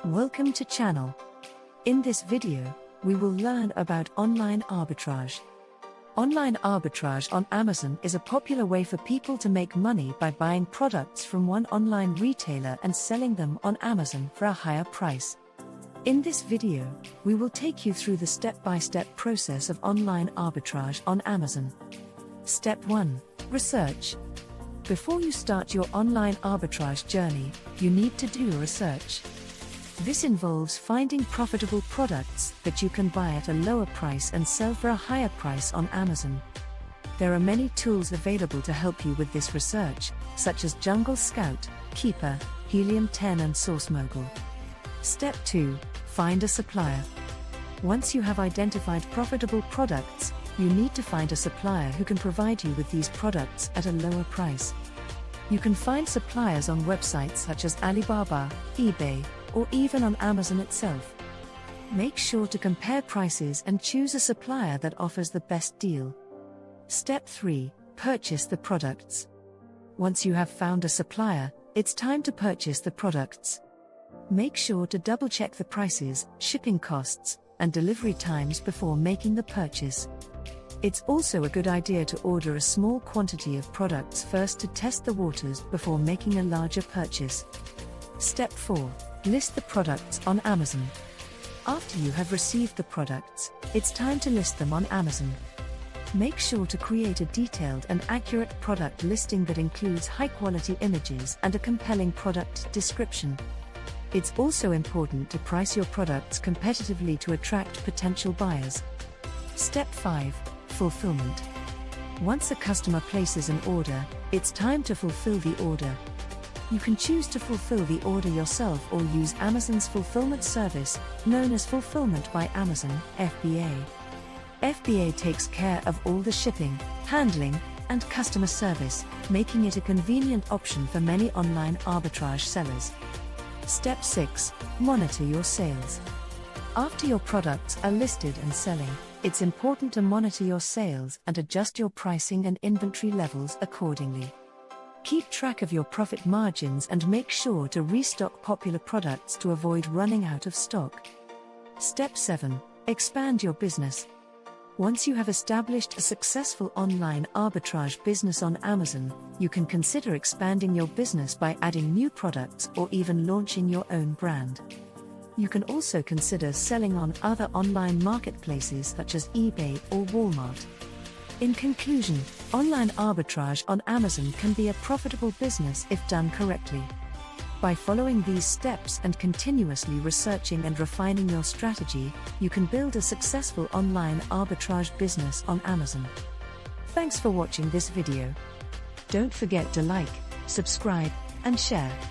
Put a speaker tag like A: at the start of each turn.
A: Welcome to channel. In this video, we will learn about online arbitrage. Online arbitrage on Amazon is a popular way for people to make money by buying products from one online retailer and selling them on Amazon for a higher price. In this video, we will take you through the step-by-step process of online arbitrage on Amazon. Step 1. Research. Before you start your online arbitrage journey, you need to do research. This involves finding profitable products that you can buy at a lower price and sell for a higher price on Amazon. There are many tools available to help you with this research, such as Jungle Scout, Keeper, Helium 10 and Source Mogul. Step 2. Find a supplier. Once you have identified profitable products, you need to find a supplier who can provide you with these products at a lower price. You can find suppliers on websites such as Alibaba, eBay, or even on Amazon itself. Make sure to compare prices and choose a supplier that offers the best deal. Step 3. Purchase the products. Once you have found a supplier, it's time to purchase the products. Make sure to double-check the prices, shipping costs, and delivery times before making the purchase. It's also a good idea to order a small quantity of products first to test the waters before making a larger purchase. Step 4. List the products on Amazon. After you have received the products, it's time to list them on Amazon. Make sure to create a detailed and accurate product listing that includes high-quality images and a compelling product description. It's also important to price your products competitively to attract potential buyers. Step 5. Fulfillment. Once a customer places an order, it's time to fulfill the order. You can choose to fulfill the order yourself or use Amazon's fulfillment service, known as Fulfillment by Amazon, FBA. FBA takes care of all the shipping, handling, and customer service, making it a convenient option for many online arbitrage sellers. Step 6. Monitor your sales. After your products are listed and selling, it's important to monitor your sales and adjust your pricing and inventory levels accordingly. Keep track of your profit margins and make sure to restock popular products to avoid running out of stock. Step 7. Expand your business. Once you have established a successful online arbitrage business on Amazon, you can consider expanding your business by adding new products or even launching your own brand. You can also consider selling on other online marketplaces such as eBay or Walmart. In conclusion, online arbitrage on Amazon can be a profitable business if done correctly. By following these steps and continuously researching and refining your strategy, you can build a successful online arbitrage business on Amazon. Thanks for watching this video. Don't forget to like, subscribe, and share.